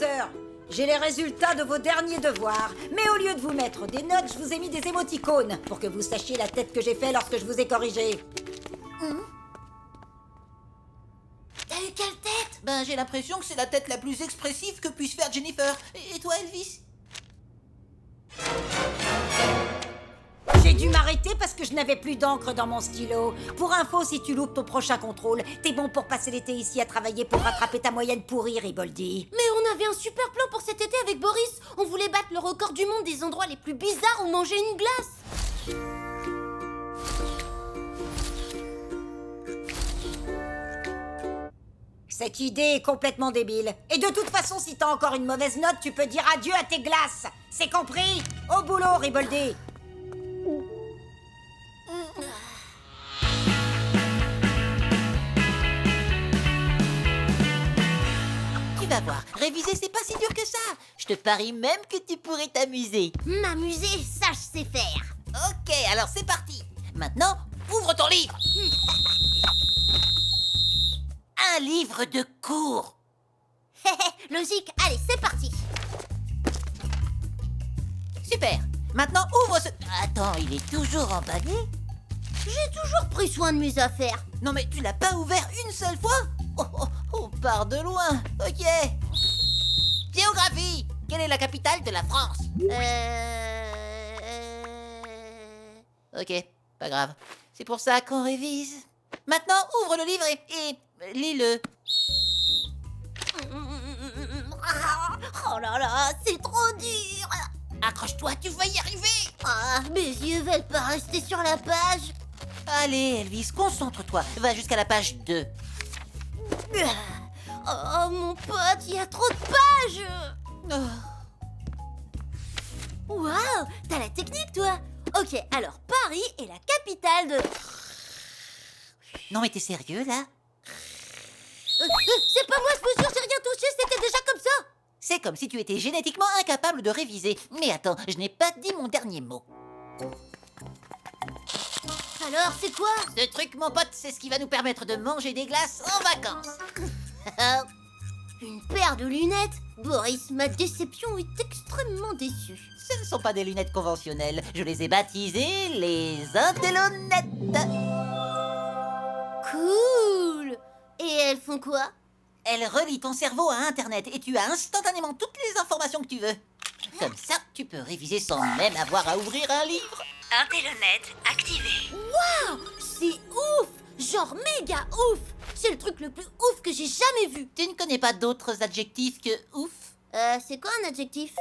Bowser. J'ai les résultats de vos derniers devoirs. Mais au lieu de vous mettre des notes, je vous ai mis des émoticônes pour que vous sachiez la tête que j'ai fait lorsque je vous ai corrigé. T'as eu quelle tête? Ben, j'ai l'impression que c'est la tête la plus expressive que puisse faire Jennifer. Et toi, Elvis? J'ai dû m'arrêter parce que je n'avais plus d'encre dans mon stylo. Pour info, si tu loupes ton prochain contrôle, t'es bon pour passer l'été ici à travailler pour rattraper ta moyenne pourrie, Riboldi. Mais on avait un super plan pour cet été avec Boris. On voulait battre le record du monde des endroits les plus bizarres où manger une glace. Cette idée est complètement débile. Et de toute façon, si t'as encore une mauvaise note, tu peux dire adieu à tes glaces. C'est compris? Au boulot, Riboldi. Tu vas voir, réviser c'est pas si dur que ça. Je te parie même que tu pourrais t'amuser. M'amuser, ça je sais faire. Ok, alors c'est parti. Maintenant, ouvre ton livre. Un livre de cours. Logique, allez, c'est parti. Super. Maintenant, ouvre ce... Attends, il est toujours emballé? J'ai toujours pris soin de mes affaires. Non mais tu l'as pas ouvert une seule fois? On part de loin. Ok. Géographie. Quelle est la capitale de la France? Ok, pas grave. C'est pour ça qu'on révise. Maintenant, ouvre le livre et lis-le. Oh là là, c'est trop dur. Accroche-toi, tu vas y arriver. Ah, mes yeux veulent pas rester sur la page. Allez, Elvis, concentre-toi. Va jusqu'à la page 2. Oh, mon pote, il y a trop de pages. Waouh, t'as la technique, toi. Ok, alors Paris est la capitale de... Non mais t'es sérieux, là? c'est pas moi, je vous jure, j'ai rien touché, c'était déjà comme ça. C'est comme si tu étais génétiquement incapable de réviser. Mais attends, je n'ai pas dit mon dernier mot. Alors, c'est quoi? Ce truc, mon pote, c'est ce qui va nous permettre de manger des glaces en vacances. Une paire de lunettes? Boris, ma déception est extrêmement déçue. Ce ne sont pas des lunettes conventionnelles. Je les ai baptisées les intellonettes. Cool. Et elles font quoi? Elles relient ton cerveau à Internet et tu as instantanément toutes les informations que tu veux. Comme ça, tu peux réviser sans même avoir à ouvrir un livre. Intellonet activé. Waouh, c'est ouf. Genre méga ouf. C'est le truc le plus ouf que j'ai jamais vu. Tu ne connais pas d'autres adjectifs que ouf? C'est quoi un adjectif?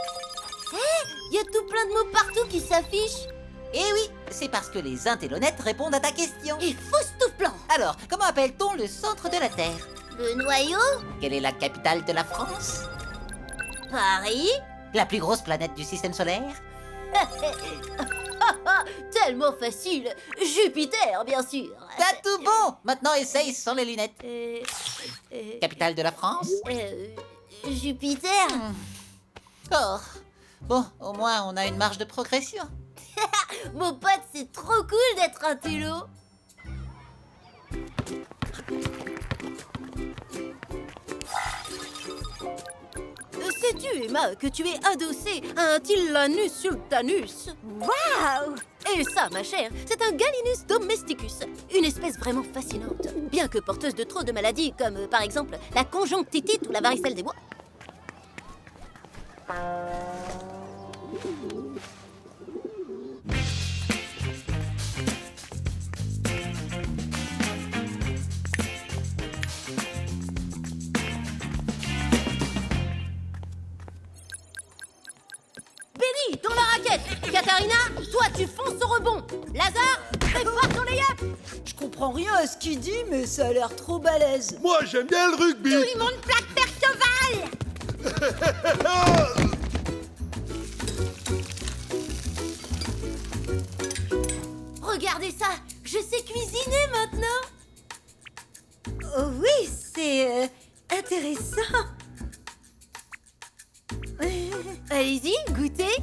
Il y a tout plein de mots partout qui s'affichent. Eh oui, c'est parce que les intellonettes répondent à ta question. Et fausse tout plan. Alors, comment appelle-t-on le centre de la Terre? Le noyau? Quelle est la capitale de la France? Paris? La plus grosse planète du système solaire? Tellement facile. Jupiter, bien sûr. T'as tout bon. Maintenant, essaye sans les lunettes. Capitale de la France? Jupiter? Oh. Bon, au moins, on a une marge de progression. Mon pote, c'est trop cool d'être un télo. Sais-tu, Emma, que tu es adossée à un Tillanus sultanus? Waouh! Et ça, ma chère, c'est un Gallinus domesticus, une espèce vraiment fascinante, bien que porteuse de trop de maladies, comme par exemple la conjonctite ou la varicelle des bois. Benny, dans la raquette. Katharina, toi, tu fonces au rebond. Lazare, prépare ton lay-up. Je comprends rien à ce qu'il dit, mais ça a l'air trop balèze. Moi, j'aime bien le rugby. Tout le monde plaque Perceval. Regardez ça, je sais cuisiner maintenant. Oh oui, c'est intéressant. Allez-y, goûtez.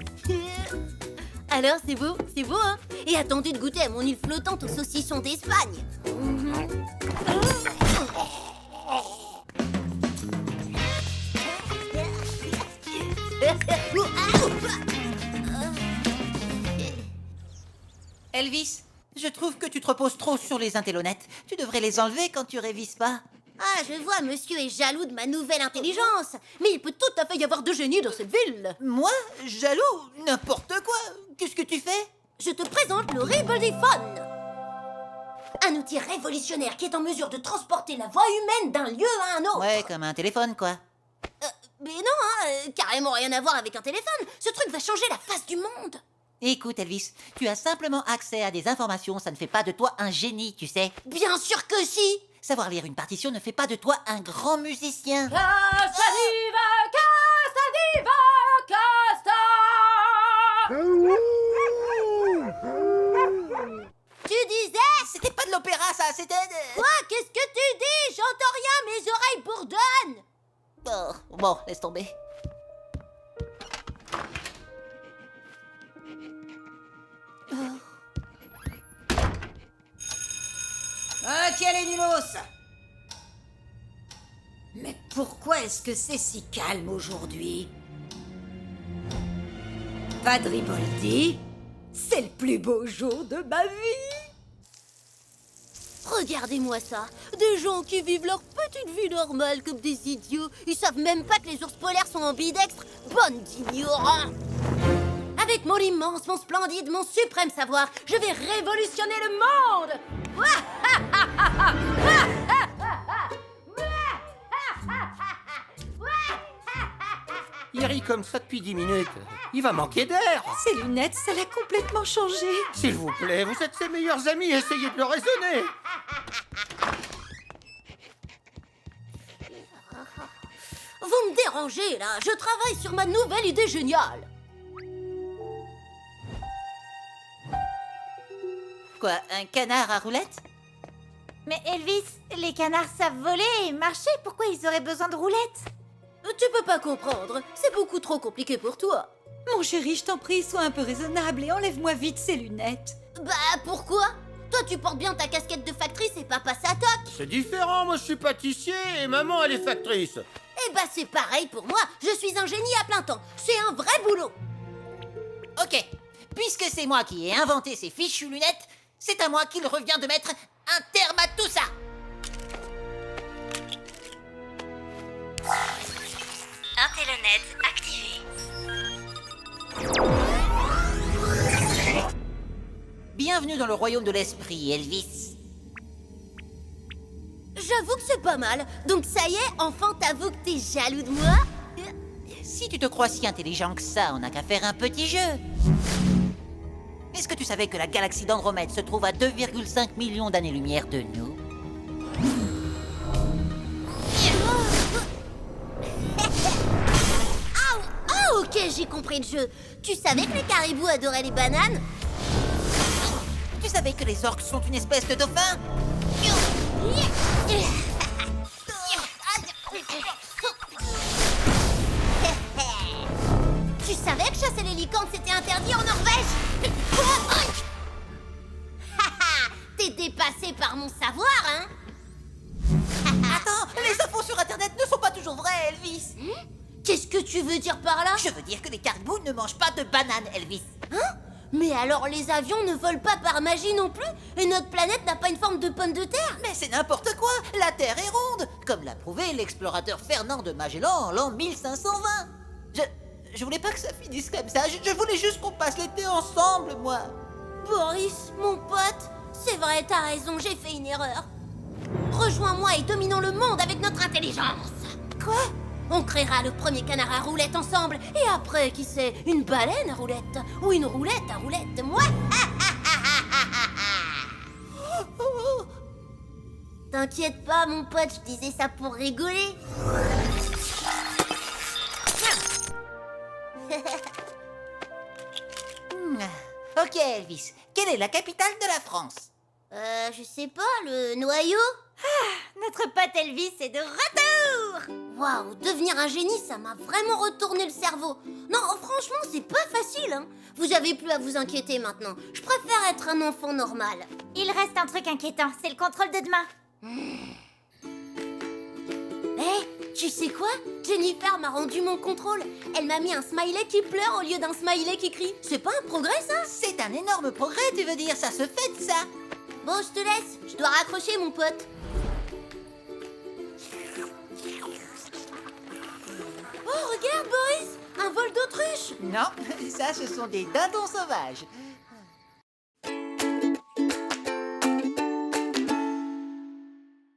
Alors, c'est beau, hein? Et attendez de goûter à mon île flottante aux saucissons d'Espagne. Elvis, je trouve que tu te reposes trop sur les intellonettes. Tu devrais les enlever quand tu révises pas. Ah, je vois, monsieur est jaloux de ma nouvelle intelligence. Mais il peut tout à fait y avoir de génie dans cette ville. Moi? Jaloux? N'importe quoi. Qu'est-ce que tu fais? Je te présente le Ribbledyphone. Un outil révolutionnaire qui est en mesure de transporter la voix humaine d'un lieu à un autre. Ouais, comme un téléphone, quoi. Mais non, carrément rien à voir avec un téléphone. Ce truc va changer la face du monde. Écoute, Elvis, tu as simplement accès à des informations, ça ne fait pas de toi un génie, tu sais. Bien sûr que si. Savoir lire une partition ne fait pas de toi un grand musicien. Tu disais? C'était pas de l'opéra, ça, c'était... Quoi? Qu'est-ce que tu dis? J'entends rien, mes oreilles bourdonnent. Bon, laisse tomber. Ok, les nulos. Mais pourquoi est-ce que c'est si calme aujourd'hui? Pas de Riboldi. C'est le plus beau jour de ma vie. Regardez-moi ça. Des gens qui vivent leur petite vie normale comme des idiots. Ils savent même pas que les ours polaires sont ambidextres. Bande d'ignorants. Avec mon immense, mon splendide, mon suprême savoir, je vais révolutionner le monde. Il rit comme ça depuis 10 minutes. Il va manquer d'air. Ces lunettes, ça l'a complètement changé. S'il vous plaît, vous êtes ses meilleurs amis, essayez de le raisonner. Vous me dérangez, là. Je travaille sur ma nouvelle idée géniale. Quoi, un canard à roulettes? Mais Elvis, les canards savent voler et marcher, pourquoi ils auraient besoin de roulettes? Tu peux pas comprendre. C'est beaucoup trop compliqué pour toi. Mon chéri, je t'en prie, sois un peu raisonnable et enlève-moi vite ces lunettes. Bah, pourquoi? Toi, tu portes bien ta casquette de factrice et papa sa toque. C'est différent, moi je suis pâtissier et maman elle est factrice. Eh bah, c'est pareil pour moi. Je suis un génie à plein temps. C'est un vrai boulot. Ok, puisque c'est moi qui ai inventé ces fichues lunettes, c'est à moi qu'il revient de mettre un terme à tout ça. Intellonet activé. Bienvenue dans le royaume de l'esprit, Elvis. J'avoue que c'est pas mal. Donc ça y est, enfin t'avoues que t'es jaloux de moi? Si tu te crois si intelligent que ça, on n'a qu'à faire un petit jeu. Est-ce que tu savais que la galaxie d'Andromède se trouve à 2,5 millions d'années-lumière de nous? Ah, ok, j'ai compris le jeu. Tu savais que les caribous adoraient les bananes? Tu savais que les orques sont une espèce de dauphin? Tu savais que chasser les licornes c'était interdit en Norvège? Quoi? T'es dépassé par mon savoir, hein? Attends, les infos sur Internet ne sont pas toujours vraies, Elvis. Qu'est-ce que tu veux dire par là? Je veux dire que les caribous ne mangent pas de bananes, Elvis. Hein? Mais alors les avions ne volent pas par magie non plus? Et notre planète n'a pas une forme de pomme de terre? Mais c'est n'importe quoi, la Terre est ronde, comme l'a prouvé l'explorateur Fernand de Magellan en l'an 1520. Je voulais pas que ça finisse comme ça, je voulais juste qu'on passe l'été ensemble, moi. Boris, mon pote, c'est vrai, t'as raison, j'ai fait une erreur. Rejoins-moi et dominons le monde avec notre intelligence. Quoi? On créera le premier canard à roulettes ensemble. Et après, qui sait, une baleine à roulettes. Ou une roulette à roulettes. Moi. T'inquiète pas, mon pote, je disais ça pour rigoler. Ok, Elvis, quelle est la capitale de la France? Je sais pas, le noyau? Notre pote Elvis est de retour! Waouh, devenir un génie, ça m'a vraiment retourné le cerveau. Non, franchement, c'est pas facile, hein. Vous avez plus à vous inquiéter maintenant. Je préfère être un enfant normal. Il reste un truc inquiétant, c'est le contrôle de demain. Hé, Tu sais quoi? Jennifer m'a rendu mon contrôle. Elle m'a mis un smiley qui pleure au lieu d'un smiley qui crie. C'est pas un progrès, ça? C'est un énorme progrès, tu veux dire, ça se fait de ça. Bon, je te laisse. Je dois raccrocher, mon pote. Oh, regarde, Boris! Un vol d'autruche! Non, ça, ce sont des dindons sauvages.